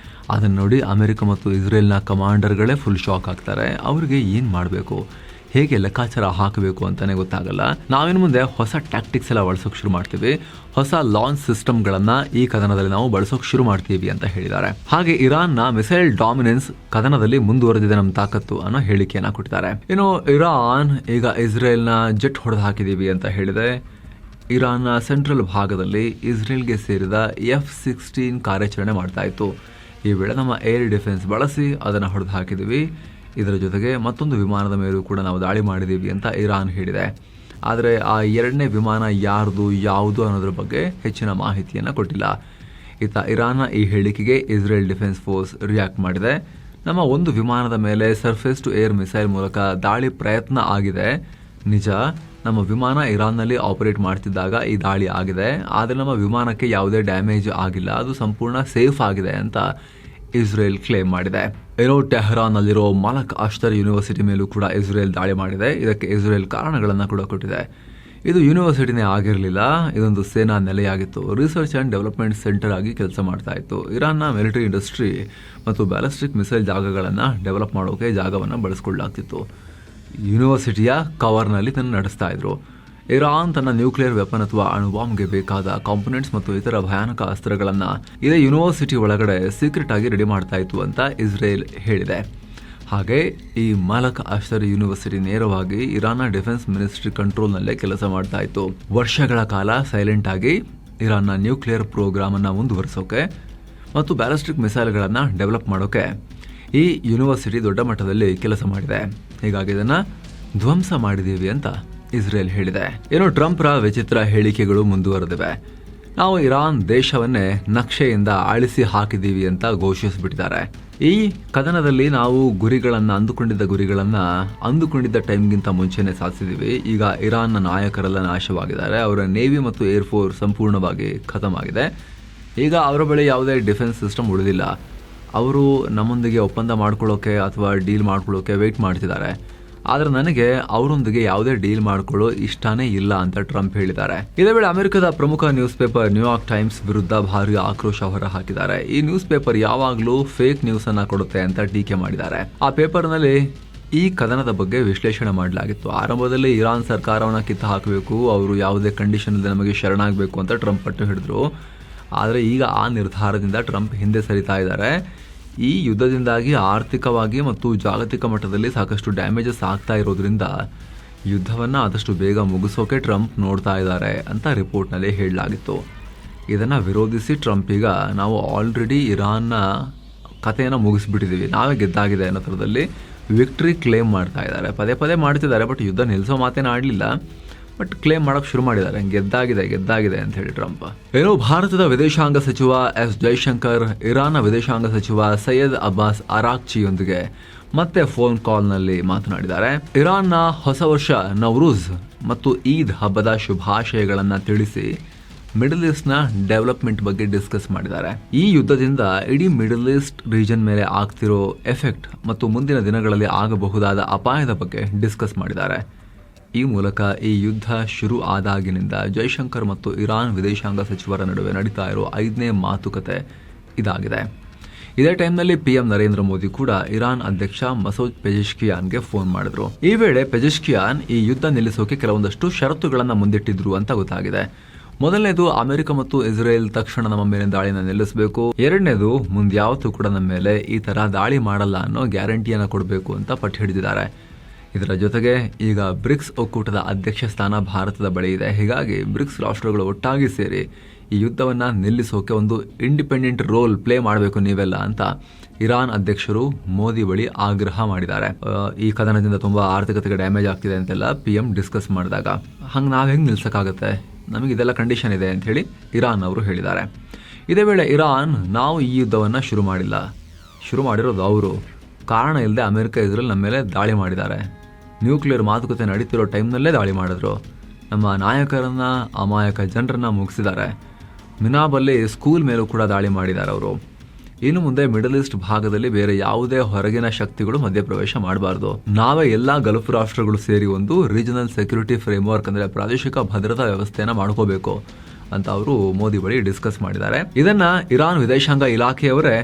ಅದನ್ನು ನೋಡಿ ಅಮೆರಿಕ ಮತ್ತು ಇಸ್ರೇಲ್ನ ಕಮಾಂಡರ್ಗಳೇ ಫುಲ್ ಶಾಕ್ ಆಗ್ತಾರೆ. ಅವರಿಗೆ ಏನು ಮಾಡಬೇಕು, ಹೇಗೆ ಲೆಕ್ಕಾಚಾರ ಹಾಕಬೇಕು ಅಂತಲೇ ಗೊತ್ತಾಗಲ್ಲ. ನಾವಿನ್ನು ಮುಂದೆ ಹೊಸ ಟ್ಯಾಕ್ಟಿಕ್ಸ್ ಎಲ್ಲ ಬಳಸೋಕೆ ಶುರು ಮಾಡ್ತೀವಿ. ಹೊಸ ಲಾಂಚ್ ಸಿಸ್ಟಮ್ಗಳನ್ನು ಈ ಕದನದಲ್ಲಿ ನಾವು ಬಳಸೋಕೆ ಶುರು ಮಾಡ್ತೀವಿ ಅಂತ ಹೇಳಿದ್ದಾರೆ. ಹಾಗೆ ಇರಾನ್ನ ಮಿಸೈಲ್ ಡಾಮಿನೆನ್ಸ್ ಕದನದಲ್ಲಿ ಮುಂದುವರೆದಿದೆ ನಮ್ಮ ತಾಕತ್ತು ಅನ್ನೋ ಹೇಳಿಕೆಯನ್ನು ಕೊಟ್ಟಿದ್ದಾರೆ. ಇನ್ನು ಇರಾನ್ ಈಗ ಇಸ್ರೇಲ್ನ ಜೆಟ್ ಹೊಡೆದು ಹಾಕಿದ್ದೀವಿ ಅಂತ ಹೇಳಿದೆ. ಇರಾನ್ನ ಸೆಂಟ್ರಲ್ ಭಾಗದಲ್ಲಿ ಇಸ್ರೇಲ್ಗೆ ಸೇರಿದ F-16 ಕಾರ್ಯಾಚರಣೆ ಮಾಡ್ತಾ ಇತ್ತು. ಈ ವೇಳೆ ನಮ್ಮ ಏರ್ ಡಿಫೆನ್ಸ್ ಬಳಸಿ ಅದನ್ನು ಹೊಡೆದು ಹಾಕಿದ್ದೀವಿ. ಇದರ ಜೊತೆಗೆ ಮತ್ತೊಂದು ವಿಮಾನದ ಮೇಲೂ ಕೂಡ ನಾವು ದಾಳಿ ಮಾಡಿದ್ದೀವಿ ಅಂತ ಇರಾನ್ ಹೇಳಿದೆ. ಆದರೆ ಆ 2ನೇ ವಿಮಾನ ಯಾವುದು ಅನ್ನೋದ್ರ ಬಗ್ಗೆ ಹೆಚ್ಚಿನ ಮಾಹಿತಿಯನ್ನು ಕೊಟ್ಟಿಲ್ಲ. ಇತ್ತ ಇರಾನ್ನ ಈ ಹೇಳಿಕೆಗೆ ಇಸ್ರೇಲ್ ಡಿಫೆನ್ಸ್ ಫೋರ್ಸ್ ರಿಯಾಕ್ಟ್ ಮಾಡಿದೆ. ನಮ್ಮ ಒಂದು ವಿಮಾನದ ಮೇಲೆ ಸರ್ಫೇಸ್ ಟು ಏರ್ ಮಿಸೈಲ್ ಮೂಲಕ ದಾಳಿ ಪ್ರಯತ್ನ ಆಗಿದೆ. ನಿಜ, ನಮ್ಮ ವಿಮಾನ ಇರಾನ್ನಲ್ಲಿ ಆಪರೇಟ್ ಮಾಡ್ತಿದ್ದಾಗ ಈ ದಾಳಿ ಆಗಿದೆ. ಆದರೆ ನಮ್ಮ ವಿಮಾನಕ್ಕೆ ಯಾವುದೇ ಡ್ಯಾಮೇಜ್ ಆಗಿಲ್ಲ, ಅದು ಸಂಪೂರ್ಣ ಸೇಫ್ ಆಗಿದೆ ಅಂತ ಇಸ್ರೇಲ್ ಕ್ಲೇಮ್ ಮಾಡಿದೆ. ಏನೋ ಟೆಹರಾನ್ನಲ್ಲಿರೋ ಮಲಕ್ ಅಶ್ತರ್ ಯೂನಿವರ್ಸಿಟಿ ಮೇಲೂ ಕೂಡ ಇಸ್ರೇಲ್ ದಾಳಿ ಮಾಡಿದೆ. ಇದಕ್ಕೆ ಇಸ್ರೇಲ್ ಕಾರಣಗಳನ್ನು ಕೂಡ ಕೊಟ್ಟಿದೆ. ಇದು ಯೂನಿವರ್ಸಿಟಿನೇ ಆಗಿರಲಿಲ್ಲ, ಇದೊಂದು ಸೇನಾ ನೆಲೆಯಾಗಿತ್ತು. ರಿಸರ್ಚ್ ಆ್ಯಂಡ್ ಡೆವಲಪ್ಮೆಂಟ್ ಸೆಂಟರ್ ಆಗಿ ಕೆಲಸ ಮಾಡ್ತಾ ಇತ್ತು. ಇರಾನ್ನ ಮಿಲಿಟರಿ ಇಂಡಸ್ಟ್ರಿ ಮತ್ತು ಬ್ಯಾಲಿಸ್ಟಿಕ್ ಮಿಸೈಲ್ ಜಾಗಗಳನ್ನು ಡೆವಲಪ್ ಮಾಡೋಕೆ ಜಾಗವನ್ನು ಬಳಸ್ಕೊಳ್ಳಲಾಗ್ತಿತ್ತು. ಯೂನಿವರ್ಸಿಟಿಯ ಕವರ್ನಲ್ಲಿ ಇದನ್ನು ನಡೆಸ್ತಾ ಇದ್ರು. ಇರಾನ್ ತನ್ನ ನ್ಯೂಕ್ಲಿಯರ್ ವೆಪನ್ ಅಥವಾ ಅಣುಬಾಂಬ್ಗೆ ಬೇಕಾದ ಕಾಂಪೊನೆಂಟ್ಸ್ ಮತ್ತು ಇತರ ಭಯಾನಕ ಅಸ್ತ್ರಗಳನ್ನು ಇದೇ ಯೂನಿವರ್ಸಿಟಿ ಒಳಗಡೆ ಸೀಕ್ರೆಟ್ ಆಗಿ ರೆಡಿ ಮಾಡ್ತಾ ಇತ್ತು ಅಂತ ಇಸ್ರೇಲ್ ಹೇಳಿದೆ. ಹಾಗೆ ಈ ಮಲಕ್ ಅಶ್ತರ್ ಯೂನಿವರ್ಸಿಟಿ ನೇರವಾಗಿ ಇರಾನ್ನ ಡಿಫೆನ್ಸ್ ಮಿನಿಸ್ಟ್ರಿ ಕಂಟ್ರೋಲ್ನಲ್ಲೇ ಕೆಲಸ ಮಾಡ್ತಾ ಇತ್ತು. ವರ್ಷಗಳ ಕಾಲ ಸೈಲೆಂಟ್ ಆಗಿ ಇರಾನ್ನ ನ್ಯೂಕ್ಲಿಯರ್ ಪ್ರೋಗ್ರಾಮ್ ಅನ್ನು ಮುಂದುವರಿಸೋಕೆ ಮತ್ತು ಬ್ಯಾಲಿಸ್ಟಿಕ್ ಮಿಸೈಲ್ಗಳನ್ನು ಡೆವಲಪ್ ಮಾಡೋಕೆ ಈ ಯೂನಿವರ್ಸಿಟಿ ದೊಡ್ಡ ಮಟ್ಟದಲ್ಲಿ ಕೆಲಸ ಮಾಡಿದೆ. ಹೀಗಾಗಿ ಇದನ್ನು ಧ್ವಂಸ ಮಾಡಿದ್ದೀವಿ ಅಂತ ಇಸ್ರೇಲ್ ಹೇಳಿದೆ. ಏನೋ ಟ್ರಂಪ್ರ ವಿಚಿತ್ರ ಹೇಳಿಕೆಗಳು ಮುಂದುವರೆದಿವೆ. ನಾವು ಇರಾನ್ ದೇಶವನ್ನೇ ನಕ್ಷೆಯಿಂದ ಅಳಿಸಿ ಹಾಕಿದ್ದೀವಿ ಅಂತ ಘೋಷಿಸಿಬಿಟ್ಟಿದ್ದಾರೆ. ಈ ಕದನದಲ್ಲಿ ನಾವು ಅಂದುಕೊಂಡಿದ್ದ ಟೈಮ್ಗಿಂತ ಮುಂಚೆನೆ ಸಾಧಿಸಿದ್ದೀವಿ. ಈಗ ಇರಾನ್ನ ನಾಯಕರೆಲ್ಲ ನಾಶವಾಗಿದ್ದಾರೆ. ಅವರ ನೇವಿ ಮತ್ತು ಏರ್ ಫೋರ್ಸ್ ಸಂಪೂರ್ಣವಾಗಿ ಖತಮ್ ಆಗಿದೆ. ಈಗ ಅವರ ಬಳಿ ಯಾವುದೇ ಡಿಫೆನ್ಸ್ ಸಿಸ್ಟಮ್ ಉಳಿದಿಲ್ಲ. ಅವರು ನಮ್ಮೊಂದಿಗೆ ಒಪ್ಪಂದ ಮಾಡ್ಕೊಳ್ಳೋಕೆ ಅಥವಾ ಡೀಲ್ ಮಾಡ್ಕೊಳ್ಳೋಕೆ ವೆಯ್ಟ್ ಮಾಡ್ತಿದ್ದಾರೆ. ಆದರೆ ನನಗೆ ಅವರೊಂದಿಗೆ ಯಾವುದೇ ಡೀಲ್ ಮಾಡ್ಕೊಳ್ಳೋ ಇಷ್ಟನೇ ಇಲ್ಲ ಅಂತ ಟ್ರಂಪ್ ಹೇಳಿದ್ದಾರೆ. ಇದೇ ವೇಳೆ ಅಮೆರಿಕದ ಪ್ರಮುಖ ನ್ಯೂಸ್ ಪೇಪರ್ ನ್ಯೂಯಾರ್ಕ್ ಟೈಮ್ಸ್ ವಿರುದ್ಧ ಭಾರಿ ಆಕ್ರೋಶ ಹೊರ ಹಾಕಿದ್ದಾರೆ. ಈ ನ್ಯೂಸ್ ಪೇಪರ್ ಯಾವಾಗಲೂ ಫೇಕ್ ನ್ಯೂಸ್ ಅನ್ನ ಕೊಡುತ್ತೆ ಅಂತ ಟೀಕೆ ಮಾಡಿದ್ದಾರೆ. ಆ ಪೇಪರ್ನಲ್ಲಿ ಈ ಕದನದ ಬಗ್ಗೆ ವಿಶ್ಲೇಷಣೆ ಮಾಡಲಾಗಿತ್ತು. ಆರಂಭದಲ್ಲಿ ಇರಾನ್ ಸರ್ಕಾರವನ್ನು ಕಿತ್ತು ಹಾಕಬೇಕು, ಅವರು ಯಾವುದೇ ಕಂಡೀಷನ್ ಇಲ್ಲದೆ ನಮಗೆ ಶರಣಾಗಬೇಕು ಅಂತ ಟ್ರಂಪ್ ಪಟ್ಟು ಹಿಡಿದ್ರು. ಆದರೆ ಈಗ ಆ ನಿರ್ಧಾರದಿಂದ ಟ್ರಂಪ್ ಹಿಂದೆ ಸರಿತಾ ಇದ್ದಾರೆ. ಈ ಯುದ್ಧದಿಂದಾಗಿ ಆರ್ಥಿಕವಾಗಿ ಮತ್ತು ಜಾಗತಿಕ ಮಟ್ಟದಲ್ಲಿ ಸಾಕಷ್ಟು ಡ್ಯಾಮೇಜಸ್ ಆಗ್ತಾ ಇರೋದ್ರಿಂದ ಯುದ್ಧವನ್ನು ಆದಷ್ಟು ಬೇಗ ಮುಗಿಸೋಕೆ ಟ್ರಂಪ್ ನೋಡ್ತಾ ಇದ್ದಾರೆ ಅಂತ ರಿಪೋರ್ಟ್ನಲ್ಲಿ ಹೇಳಲಾಗಿತ್ತು. ಇದನ್ನು ವಿರೋಧಿಸಿ ಟ್ರಂಪ್ ಈಗ ನಾವು ಆಲ್ರೆಡಿ ಇರಾನ್ನ ಕಥೆಯನ್ನು ಮುಗಿಸ್ಬಿಟ್ಟಿದ್ದೀವಿ, ನಾವೇ ಗೆದ್ದಾಗಿದೆ ಅನ್ನೋ ಥರದಲ್ಲಿ ವಿಕ್ಟ್ರಿ ಕ್ಲೇಮ್ ಮಾಡ್ತಾ ಇದ್ದಾರೆ. ಪದೇ ಪದೇ ಮಾಡ್ತಿದ್ದಾರೆ, ಬಟ್ ಯುದ್ಧ ನಿಲ್ಲಿಸೋ ಮಾತೇನು ಆಡಲಿಲ್ಲ. ಬಟ್ ಕ್ಲೇಮ್ ಮಾಡೋಕೆ ಶುರು ಮಾಡಿದ್ದಾರೆ, ಗೆದ್ದಾಗಿದೆ ಅಂತ ಹೇಳಿ ಟ್ರಂಪ್. ಏನೋ ಭಾರತದ ವಿದೇಶಾಂಗ ಸಚಿವ ಎಸ್ ಜೈಶಂಕರ್ ಇರಾನ್ನ ವಿದೇಶಾಂಗ ಸಚಿವ ಸೈಯದ್ ಅಬ್ಬಾಸ್ ಅರಾಕ್ಚಿಯೊಂದಿಗೆ ಮತ್ತೆ ಫೋನ್ ಕಾಲ್ನಲ್ಲಿ ಮಾತನಾಡಿದ್ದಾರೆ. ಇರಾನ್ನ ಹೊಸ ವರ್ಷ ನವ್ರೂಜ್ ಮತ್ತು ಈದ್ ಹಬ್ಬದ ಶುಭಾಶಯಗಳನ್ನು ತಿಳಿಸಿ ಮಿಡಲ್ ಈಸ್ಟ್ನ ಡೆವಲಪ್ಮೆಂಟ್ ಬಗ್ಗೆ ಡಿಸ್ಕಸ್ ಮಾಡಿದ್ದಾರೆ. ಈ ಯುದ್ಧದಿಂದ ಇಡೀ ಮಿಡಲ್ ಈಸ್ಟ್ ರೀಜನ್ ಮೇಲೆ ಆಗ್ತಿರೋ ಎಫೆಕ್ಟ್ ಮತ್ತು ಮುಂದಿನ ದಿನಗಳಲ್ಲಿ ಆಗಬಹುದಾದ ಅಪಾಯದ ಬಗ್ಗೆ ಡಿಸ್ಕಸ್ ಮಾಡಿದ್ದಾರೆ. ಈ ಮೂಲಕ ಈ ಯುದ್ಧ ಶುರು ಆದಾಗಿನಿಂದ ಜೈಶಂಕರ್ ಮತ್ತು ಇರಾನ್ ವಿದೇಶಾಂಗ ಸಚಿವರ ನಡುವೆ ನಡೀತಾ ಇರೋ 5ನೇ ಮಾತುಕತೆ ಇದಾಗಿದೆ. ಇದೇ ಟೈಮ್ನಲ್ಲಿ PM ನರೇಂದ್ರ ಮೋದಿ ಕೂಡ ಇರಾನ್ ಅಧ್ಯಕ್ಷ ಮಸೂದ್ ಪೆಜೆಶ್ಕಿಯಾನ್ಗೆ ಫೋನ್ ಮಾಡಿದ್ರು. ಈ ವೇಳೆ ಪೆಜೆಶ್ಕಿಯಾನ್ ಈ ಯುದ್ಧ ನಿಲ್ಲಿಸೋಕೆ ಕೆಲವೊಂದಷ್ಟು ಷರತ್ತುಗಳನ್ನು ಮುಂದಿಟ್ಟಿದ್ರು ಅಂತ ಗೊತ್ತಾಗಿದೆ. ಮೊದಲನೇದು, ಅಮೆರಿಕ ಮತ್ತು ಇಸ್ರೇಲ್ ತಕ್ಷಣ ನಮ್ಮ ಮೇಲೆ ದಾಳಿನ ನಿಲ್ಲಿಸಬೇಕು. ಎರಡನೇದು, ಮುಂದ್ಯಾವತ್ತೂ ಕೂಡ ನಮ್ಮ ಮೇಲೆ ಈ ತರ ದಾಳಿ ಮಾಡಲ್ಲ ಅನ್ನೋ ಗ್ಯಾರಂಟಿಯನ್ನು ಕೊಡಬೇಕು ಅಂತ ಪಟ್ಟು ಹಿಡಿದಿದ್ದಾರೆ. ಇದರ ಜೊತೆಗೆ ಈಗ ಬ್ರಿಕ್ಸ್ ಒಕ್ಕೂಟದ ಅಧ್ಯಕ್ಷ ಸ್ಥಾನ ಭಾರತದ ಬಳಿ ಇದೆ. ಹೀಗಾಗಿ ಬ್ರಿಕ್ಸ್ ರಾಷ್ಟ್ರಗಳು ಒಟ್ಟಾಗಿ ಸೇರಿ ಈ ಯುದ್ಧವನ್ನು ನಿಲ್ಲಿಸೋಕೆ ಒಂದು ಇಂಡಿಪೆಂಡೆಂಟ್ ರೋಲ್ ಪ್ಲೇ ಮಾಡಬೇಕು ನೀವೆಲ್ಲ ಅಂತ ಇರಾನ್ ಅಧ್ಯಕ್ಷರು ಮೋದಿ ಬಳಿ ಆಗ್ರಹ ಮಾಡಿದ್ದಾರೆ. ಈ ಕದನದಿಂದ ತುಂಬಾ ಆರ್ಥಿಕತೆಗೆ ಡ್ಯಾಮೇಜ್ ಆಗ್ತಿದೆ ಅಂತೆಲ್ಲ PM ಡಿಸ್ಕಸ್ ಮಾಡಿದಾಗ ಹಂಗೆ ನಾವು ಹೆಂಗೆ ನಿಲ್ಸಕ್ಕಾಗತ್ತೆ, ನಮಗೆ ಇದೆಲ್ಲ ಕಂಡೀಷನ್ ಇದೆ ಅಂತ ಹೇಳಿ ಇರಾನ್ ಅವರು ಹೇಳಿದ್ದಾರೆ. ಇದೇ ವೇಳೆ ಇರಾನ್ ನಾವು ಈ ಯುದ್ಧವನ್ನು ಶುರು ಮಾಡಿರೋದು ಅವರು, ಕಾರಣ ಇಲ್ಲದೆ ಅಮೆರಿಕ ಇಸ್ರೇಲ್ ನಮ್ಮ ಮೇಲೆ ದಾಳಿ ಮಾಡಿದ್ದಾರೆ. ನ್ಯೂಕ್ಲಿಯರ್ ಮಾತುಕತೆ ನಡೀತಿರೋ ಟೈಮ್ನಲ್ಲೇ ದಾಳಿ ಮಾಡಿದ್ರು. ನಮ್ಮ ನಾಯಕರನ್ನ, ಅಮಾಯಕ ಜನರನ್ನ ಮುಗಿಸಿದ್ದಾರೆ. ಮಿನಾಬಲ್ಲಿ ಸ್ಕೂಲ್ ಮೇಲೂ ಕೂಡ ದಾಳಿ ಮಾಡಿದ್ದಾರೆ ಅವರು. ಇನ್ನು ಮುಂದೆ ಮಿಡಲ್ ಈಸ್ಟ್ ಭಾಗದಲ್ಲಿ ಬೇರೆ ಯಾವುದೇ ಹೊರಗಿನ ಶಕ್ತಿಗಳು ಮಧ್ಯಪ್ರವೇಶ ಮಾಡಬಾರ್ದು. ನಾವೇ ಎಲ್ಲಾ ಗಲ್ಫ್ ರಾಷ್ಟ್ರಗಳು ಸೇರಿ ಒಂದು ರೀಜನಲ್ ಸೆಕ್ಯೂರಿಟಿ ಫ್ರೇಮ್ವರ್ಕ್ ಅಂದರೆ ಪ್ರಾದೇಶಿಕ ಭದ್ರತಾ ವ್ಯವಸ್ಥೆಯನ್ನು ಮಾಡ್ಕೋಬೇಕು ಅಂತ ಅವರು ಮೋದಿ ಬಳಿ ಡಿಸ್ಕಸ್ ಮಾಡಿದ್ದಾರೆ. ಇದನ್ನ ಇರಾನ್ ವಿದೇಶಾಂಗ ಇಲಾಖೆಯವರೇ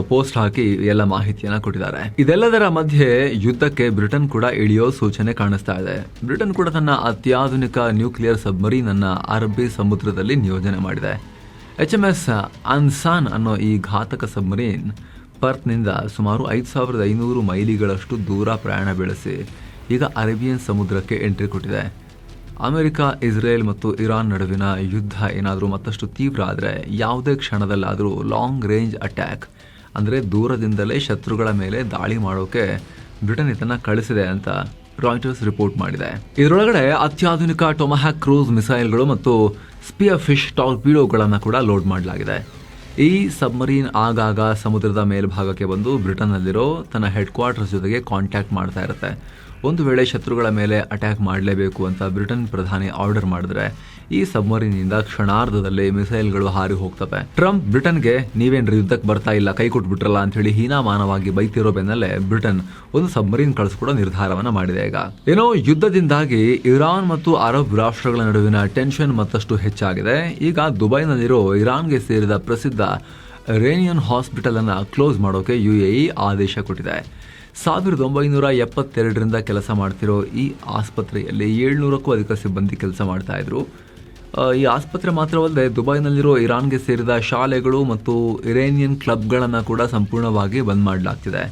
ಪೋಸ್ಟ್ ಹಾಕಿ ಎಲ್ಲ ಮಾಹಿತಿಯನ್ನ ಕೊಟ್ಟಿದ್ದಾರೆ. ಇದೆಲ್ಲದರ ಮಧ್ಯೆ ಯುದ್ಧಕ್ಕೆ ಬ್ರಿಟನ್ ಕೂಡ ಇಳಿಯೋ ಸೂಚನೆ ಕಾಣಿಸ್ತಾ ಇದೆ. ಬ್ರಿಟನ್ ಕೂಡ ತನ್ನ ಅತ್ಯಾಧುನಿಕ ನ್ಯೂಕ್ಲಿಯರ್ ಸಬ್ಮರೀನ್ ಅನ್ನ ಅರಬ್ಬಿ ಸಮುದ್ರದಲ್ಲಿ ನಿಯೋಜನೆ ಮಾಡಿದೆ. HMS ಅನ್ಸಾನ್ ಅನ್ನೋ ಈ ಘಾತಕ ಸಬ್ಮರೀನ್ ಪರ್ತ್ನಿಂದ ಸುಮಾರು 5500 ಮೈಲಿಗಳಷ್ಟು ದೂರ ಪ್ರಯಾಣ ಬೆಳೆಸಿ ಈಗ ಅರೇಬಿಯನ್ ಸಮುದ್ರಕ್ಕೆ ಎಂಟ್ರಿ ಕೊಟ್ಟಿದೆ. ಅಮೆರಿಕ, ಇಸ್ರೇಲ್ ಮತ್ತು ಇರಾನ್ ನಡುವಿನ ಯುದ್ಧ ಏನಾದರೂ ಮತ್ತಷ್ಟು ತೀವ್ರ ಆದರೆ ಯಾವುದೇ ಕ್ಷಣದಲ್ಲಾದರೂ ಲಾಂಗ್ ರೇಂಜ್ ಅಟ್ಯಾಕ್ ಅಂದರೆ ದೂರದಿಂದಲೇ ಶತ್ರುಗಳ ಮೇಲೆ ದಾಳಿ ಮಾಡೋಕೆ ಬ್ರಿಟನ್ ಇದನ್ನ ಕಳಿಸಿದೆ ಅಂತ ರಾಯ್ಟರ್ಸ್ ರಿಪೋರ್ಟ್ ಮಾಡಿದೆ. ಇದರೊಳಗಡೆ ಅತ್ಯಾಧುನಿಕ ಟೊಮಹ್ಯಾಕ್ ಕ್ರೂಸ್ ಮಿಸೈಲ್ಗಳು ಮತ್ತು ಸ್ಪಿಯರ್ ಫಿಶ್ ಟಾರ್ಪೀಡೋಗಳನ್ನು ಕೂಡ ಲೋಡ್ ಮಾಡಲಾಗಿದೆ. ಈ ಸಬ್ಮರೀನ್ ಆಗಾಗ ಸಮುದ್ರದ ಮೇಲ್ಭಾಗಕ್ಕೆ ಬಂದು ಬ್ರಿಟನ್ನಲ್ಲಿರೋ ತನ್ನ ಹೆಡ್ ಕ್ವಾರ್ಟರ್ಸ್ ಜೊತೆಗೆ ಕಾಂಟ್ಯಾಕ್ಟ್ ಮಾಡ್ತಾ ಇರುತ್ತೆ. ಒಂದು ವೇಳೆ ಶತ್ರುಗಳ ಮೇಲೆ ಅಟ್ಯಾಕ್ ಮಾಡಲೇಬೇಕು ಅಂತ ಬ್ರಿಟನ್ ಪ್ರಧಾನಿ ಆರ್ಡರ್ ಮಾಡಿದ್ರೆ ಈ ಸಬ್ಮರೀನಿಂದ ಕ್ಷಣಾರ್ಧದಲ್ಲಿ ಮಿಸೈಲ್ಗಳು ಹಾರಿ ಹೋಗ್ತವೆ. ಟ್ರಂಪ್ ಬ್ರಿಟನ್ಗೆ ನೀವೇನ್ರಿ ಯುದ್ಧಕ್ಕೆ ಬರ್ತಾ ಇಲ್ಲ, ಕೈ ಕೊಟ್ಬಿಟ್ರಲ್ಲ ಅಂತ ಹೇಳಿ ಹೀನಾಮಾನವಾಗಿ ಬೈತಿರೋ ಬೆನ್ನಲ್ಲೇ ಬ್ರಿಟನ್ ಒಂದು ಸಬ್ಮರೀನ್ ಕಳಿಸ್ಕೊಡೋ ನಿರ್ಧಾರವನ್ನ ಮಾಡಿದೆ. ಈಗ ಏನೋ ಯುದ್ಧದಿಂದಾಗಿ ಇರಾನ್ ಮತ್ತು ಅರಬ್ ರಾಷ್ಟ್ರಗಳ ನಡುವಿನ ಟೆನ್ಷನ್ ಮತ್ತಷ್ಟು ಹೆಚ್ಚಾಗಿದೆ. ಈಗ ದುಬೈನಲ್ಲಿರೋ ಇರಾನ್ಗೆ ಸೇರಿದ ಪ್ರಸಿದ್ಧ ರೇನಿಯನ್ ಹಾಸ್ಪಿಟಲ್ ಅನ್ನ ಕ್ಲೋಸ್ ಮಾಡೋಕೆ UAE ಆದೇಶ ಕೊಟ್ಟಿದೆ. 1972ರಿಂದ ಕೆಲಸ ಮಾಡ್ತಿರೋ ಈ ಆಸ್ಪತ್ರೆಯಲ್ಲಿ 700ಕ್ಕೂ ಅಧಿಕ ಸಿಬ್ಬಂದಿ ಕೆಲಸ ಮಾಡ್ತಾ ಇದ್ರು. ಈ ಆಸ್ಪತ್ರೆ ಮಾತ್ರವಲ್ಲದೆ ದುಬೈನಲ್ಲಿರೋ ಇರಾನ್ಗೆ ಸೇರಿದ ಶಾಲೆಗಳು ಮತ್ತು ಇರೇನಿಯನ್ ಕ್ಲಬ್ಗಳನ್ನು ಕೂಡ ಸಂಪೂರ್ಣವಾಗಿ ಬಂದ್ ಮಾಡಲಾಗ್ತಿದೆ.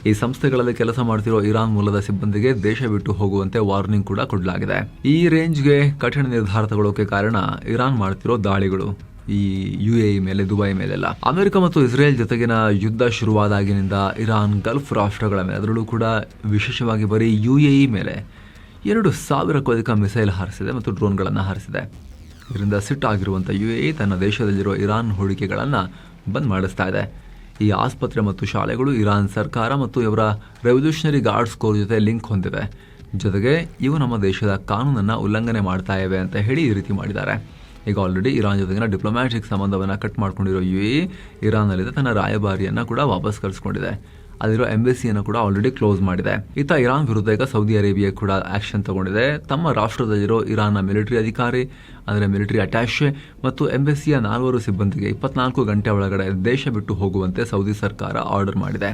ಈ ಸಂಸ್ಥೆಗಳಲ್ಲಿ ಕೆಲಸ ಮಾಡ್ತಿರೋ ಇರಾನ್ ಮೂಲದ ಸಿಬ್ಬಂದಿಗೆ ದೇಶ ಬಿಟ್ಟು ಹೋಗುವಂತೆ ವಾರ್ನಿಂಗ್ ಕೂಡ ಕೊಡಲಾಗಿದೆ. ಈ ರೇಂಜ್ಗೆ ಕಠಿಣ ನಿರ್ಧಾರ ತಗೊಳ್ಳೋಕೆ ಕಾರಣ ಇರಾನ್ ಮಾಡ್ತಿರೋ ದಾಳಿಗಳು ಈ UAE ಮೇಲೆ, ದುಬೈ ಮೇಲೆಲ್ಲ. ಅಮೆರಿಕ ಮತ್ತು ಇಸ್ರೇಲ್ ಜೊತೆಗಿನ ಯುದ್ಧ ಶುರುವಾದಾಗಿನಿಂದ ಇರಾನ್ ಗಲ್ಫ್ ರಾಷ್ಟ್ರಗಳ ಮೇಲೆ, ಅದರಲ್ಲೂ ಕೂಡ ವಿಶೇಷವಾಗಿ ಬರೀ UAE ಮೇಲೆ 2,000ಕ್ಕೂ ಅಧಿಕ ಮಿಸೈಲ್ ಹಾರಿಸಿದೆ ಮತ್ತು ಡ್ರೋನ್ಗಳನ್ನು ಹಾರಿಸಿದೆ. ಇದರಿಂದ ಸಿಟ್ಟಾಗಿರುವಂಥ UAE ತನ್ನ ದೇಶದಲ್ಲಿರೋ ಇರಾನ್ ಹೂಡಿಕೆಗಳನ್ನು ಬಂದ್ ಮಾಡಿಸ್ತಾ ಇದೆ. ಈ ಆಸ್ಪತ್ರೆ ಮತ್ತು ಶಾಲೆಗಳು ಇರಾನ್ ಸರ್ಕಾರ ಮತ್ತು ಇವರ ರೆವಲ್ಯೂಷನರಿ ಗಾರ್ಡ್ಸ್ ಕೋರ್ ಜೊತೆ ಲಿಂಕ್ ಹೊಂದಿವೆ. ಜೊತೆಗೆ ಇವು ನಮ್ಮ ದೇಶದ ಕಾನೂನನ್ನು ಉಲ್ಲಂಘನೆ ಮಾಡ್ತಾ ಇವೆ ಅಂತ ಹೇಳಿ ಈ ರೀತಿ ಮಾಡಿದ್ದಾರೆ. ಈಗ ಆಲ್ರೆಡಿ ಇರಾನ್ ಜೊತೆಗಿನ ಡಿಪ್ಲೊಮ್ಯಾಟಿಕ್ ಸಂಬಂಧವನ್ನು ಕಟ್ ಮಾಡ್ಕೊಂಡಿರೋ UAE ಇರಾನ್ನಲ್ಲಿದೆ ತನ್ನ ರಾಯಭಾರಿಯನ್ನು ಕೂಡ ವಾಪಸ್ ಕಳಿಸ್ಕೊಂಡಿದೆ. ಅಲ್ಲಿರೋ ಎಂಬಸಿಯನ್ನು ಕೂಡ ಆಲ್ರೆಡಿ ಕ್ಲೋಸ್ ಮಾಡಿದೆ. ಇತ್ತ ಇರಾನ್ ವಿರುದ್ಧ ಈಗ ಸೌದಿ ಅರೇಬಿಯಾ ಕೂಡ ಆಕ್ಷನ್ ತಗೊಂಡಿದೆ. ತಮ್ಮ ರಾಷ್ಟ್ರದಲ್ಲಿರೋ ಇರಾನ್ನ ಮಿಲಿಟರಿ ಅಧಿಕಾರಿ, ಅಂದರೆ ಮಿಲಿಟರಿ ಅಟ್ಯಾಷೆ ಮತ್ತು ಎಂಬಸಿಯ 4 ಸಿಬ್ಬಂದಿಗೆ 24 ಗಂಟೆ ಒಳಗಡೆ ದೇಶ ಬಿಟ್ಟು ಹೋಗುವಂತೆ ಸೌದಿ ಸರ್ಕಾರ ಆರ್ಡರ್ ಮಾಡಿದೆ.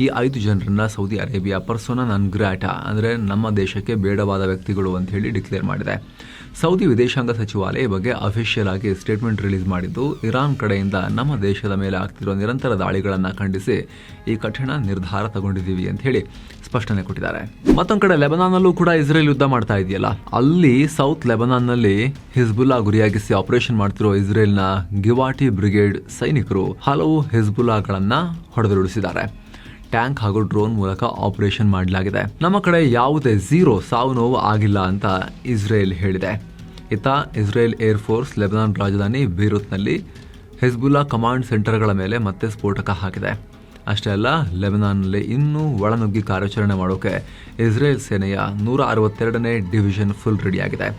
ಈ 5 ಜನರನ್ನ ಸೌದಿ ಅರೇಬಿಯಾ ಪರ್ಸೋನಾ ನಾನ್ ಗ್ರಾಟಾ, ಅಂದರೆ ನಮ್ಮ ದೇಶಕ್ಕೆ ಬೇಡವಾದ ವ್ಯಕ್ತಿಗಳು ಅಂತ ಹೇಳಿ ಡಿಕ್ಲೇರ್ ಮಾಡಿದೆ. ಸೌದಿ ವಿದೇಶಾಂಗ ಸಚಿವಾಲಯ ಈ ಬಗ್ಗೆ ಅಫಿಷಿಯಲ್ ಆಗಿ ಸ್ಟೇಟ್ಮೆಂಟ್ ರಿಲೀಸ್ ಮಾಡಿದ್ದು, ಇರಾನ್ ಕಡೆಯಿಂದ ನಮ್ಮ ದೇಶದ ಮೇಲೆ ಆಗ್ತಿರೋ ನಿರಂತರ ದಾಳಿಗಳನ್ನು ಖಂಡಿಸಿ ಈ ಕಠಿಣ ನಿರ್ಧಾರ ತಗೊಂಡಿದ್ದೀವಿ ಅಂತ ಹೇಳಿ ಸ್ಪಷ್ಟನೆ ಕೊಟ್ಟಿದ್ದಾರೆ. ಮತ್ತೊಂದು ಕಡೆ ಲೆಬನಾನ್ನಲ್ಲೂ ಕೂಡ ಇಸ್ರೇಲ್ ಯುದ್ಧ ಮಾಡ್ತಾ ಇದೆಯಲ್ಲ, ಅಲ್ಲಿ ಸೌತ್ ಲೆಬನಾನ್ನಲ್ಲಿ ಹಿಜ್ಬುಲ್ಲಾ ಗುರಿಯಾಗಿಸಿ ಆಪರೇಷನ್ ಮಾಡ್ತಿರೋ ಇಸ್ರೇಲ್ನ ಗಿವಾಟಿ ಬ್ರಿಗೇಡ್ ಸೈನಿಕರು ಹಲವು ಹಿಜ್ಬುಲ್ಲಾಗಳನ್ನ ಹೊಡೆದುರುಳಿಸಿದ್ದಾರೆ. ಟ್ಯಾಂಕ್ ಹಾಗೂ ಡ್ರೋನ್ ಮೂಲಕ ಆಪರೇಷನ್ ಮಾಡಲಾಗಿದೆ. ನಮ್ಮ ಕಡೆ ಯಾವುದೇ 0 ಸಾವು ನೋವು ಆಗಿಲ್ಲ ಅಂತ ಇಸ್ರೇಲ್ ಹೇಳಿದೆ. ಇತ್ತ ಇಸ್ರೇಲ್ ಏರ್ ಫೋರ್ಸ್ ಲೆಬನಾನ್ ರಾಜಧಾನಿ ಬೀರೂತ್ನಲ್ಲಿ ಹಿಜ್ಬುಲ್ಲಾ ಕಮಾಂಡ್ ಸೆಂಟರ್ಗಳ ಮೇಲೆ ಮತ್ತೆ ಸ್ಫೋಟಕ ಹಾಕಿದೆ. ಅಷ್ಟೇ ಅಲ್ಲ, ಲೆಬನಾನ್ನಲ್ಲಿ ಇನ್ನೂ ಒಳನುಗ್ಗಿ ಕಾರ್ಯಾಚರಣೆ ಮಾಡೋಕೆ ಇಸ್ರೇಲ್ ಸೇನೆಯ 162ನೇ ಡಿವಿಷನ್ ಫುಲ್ ರೆಡಿಯಾಗಿದೆ.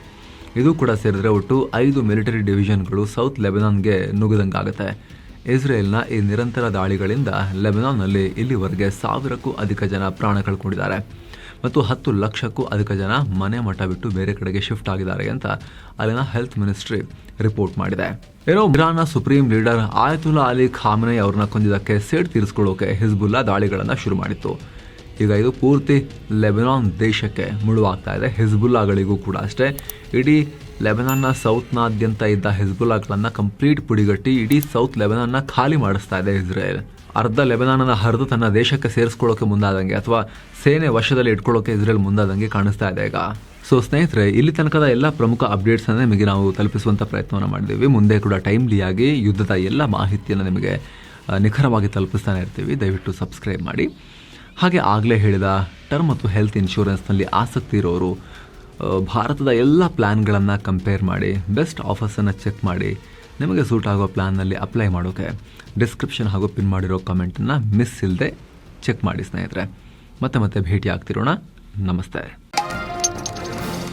ಇದು ಕೂಡ ಸೇರಿದ್ರೆ ಒಟ್ಟು 5 ಮಿಲಿಟರಿ ಡಿವಿಷನ್ಗಳು ಸೌತ್ ಲೆಬನಾನ್ಗೆ ನುಗ್ಗದಂಗಾಗುತ್ತೆ. ಇಸ್ರೇಲ್ನ ಈ ನಿರಂತರ ದಾಳಿಗಳಿಂದ ಲೆಬನಾನ್ನಲ್ಲಿ ಇಲ್ಲಿವರೆಗೆ 1000ಕ್ಕೂ ಅಧಿಕ ಜನ ಪ್ರಾಣ ಕಳ್ಕೊಂಡಿದ್ದಾರೆ ಮತ್ತು 10 ಲಕ್ಷಕ್ಕೂ ಅಧಿಕ ಜನ ಮನೆ ಮಠ ಬಿಟ್ಟು ಬೇರೆ ಕಡೆಗೆ ಶಿಫ್ಟ್ ಆಗಿದ್ದಾರೆ ಅಂತ ಅಲ್ಲಿನ ಹೆಲ್ತ್ ಮಿನಿಸ್ಟ್ರಿ ರಿಪೋರ್ಟ್ ಮಾಡಿದೆ. ಇರಾನ್ನ ಸುಪ್ರೀಂ ಲೀಡರ್ ಆಯತುಲ್ಲಾ ಅಲಿ ಖಾಮೆನಿ ಅವ್ರನ್ನ ಕೊಂದಿದ್ದಕ್ಕೆ ಸೇಡ್ ತೀರಿಸ್ಕೊಳ್ಳೋಕೆ ಹಿಜ್ಬುಲ್ಲಾ ದಾಳಿಗಳನ್ನು ಶುರು ಮಾಡಿತ್ತು. ಈಗ ಇದು ಪೂರ್ತಿ ಲೆಬನಾನ್ ದೇಶಕ್ಕೆ ಮುಳುವಾಗ್ತಾ ಇದೆ. ಹಿಜ್ಬುಲ್ಲಾಗಳಿಗೂ ಕೂಡ ಅಷ್ಟೇ. ಇಡೀ ಲೆಬನಾನ್ನ ಸೌತ್ನಾದ್ಯಂತ ಇದ್ದ ಹಿಜ್ಬುಲ್ಲಾಗಳನ್ನು ಕಂಪ್ಲೀಟ್ ಪುಡಿಗಟ್ಟಿ ಇಡೀ ಸೌತ್ ಲೆಬನಾನ್ನ ಖಾಲಿ ಮಾಡಿಸ್ತಾ ಇದೆ ಇಸ್ರೇಲ್. ಅರ್ಧ ಲೆಬನಾನನ್ನ ಹರಿದು ತನ್ನ ದೇಶಕ್ಕೆ ಸೇರಿಸ್ಕೊಳ್ಳೋಕೆ ಮುಂದಾದಂಗೆ ಅಥವಾ ಸೇನೆ ವಶದಲ್ಲಿ ಇಟ್ಕೊಳ್ಳೋಕೆ ಇಸ್ರೇಲ್ ಮುಂದಾದಂಗೆ ಕಾಣಿಸ್ತಾ ಇದೆ ಈಗ. ಸೊ ಸ್ನೇಹಿತರೆ, ಇಲ್ಲಿ ತನಕದ ಎಲ್ಲ ಪ್ರಮುಖ ಅಪ್ಡೇಟ್ಸನ್ನು ನಿಮಗೆ ನಾವು ತಲುಪಿಸುವಂಥ ಪ್ರಯತ್ನವನ್ನು ಮಾಡಿದ್ದೀವಿ. ಮುಂದೆ ಕೂಡ ಟೈಮ್ಲಿಯಾಗಿ ಯುದ್ಧದ ಎಲ್ಲ ಮಾಹಿತಿಯನ್ನು ನಿಮಗೆ ನಿಖರವಾಗಿ ತಲುಪಿಸ್ತಾನೆ ಇರ್ತೀವಿ. ದಯವಿಟ್ಟು ಸಬ್ಸ್ಕ್ರೈಬ್ ಮಾಡಿ. ಹಾಗೆ ಆಗಲೇ ಹೇಳಿದ ಟರ್ಮ್ ಮತ್ತು ಹೆಲ್ತ್ ಇನ್ಶೂರೆನ್ಸ್ನಲ್ಲಿ ಆಸಕ್ತಿ ಇರೋರು ಭಾರತದ ಎಲ್ಲ ಪ್ಲ್ಯಾನ್ಗಳನ್ನು ಕಂಪೇರ್ ಮಾಡಿ ಬೆಸ್ಟ್ ಆಫರ್ಸನ್ನು ಚೆಕ್ ಮಾಡಿ ನಿಮಗೆ ಸೂಟ್ ಆಗೋ ಪ್ಲ್ಯಾನ್ನಲ್ಲಿ ಅಪ್ಲೈ ಮಾಡೋಕ್ಕೆ ಡಿಸ್ಕ್ರಿಪ್ಷನ್ ಹಾಗೂ ಪಿನ್ ಮಾಡಿರೋ ಕಮೆಂಟನ್ನು ಮಿಸ್ ಇಲ್ಲದೆ ಚೆಕ್ ಮಾಡಿ ಸ್ನೇಹಿತರೆ. ಮತ್ತೆ ಭೇಟಿ ಆಗ್ತಿರೋಣ. ನಮಸ್ತೆ.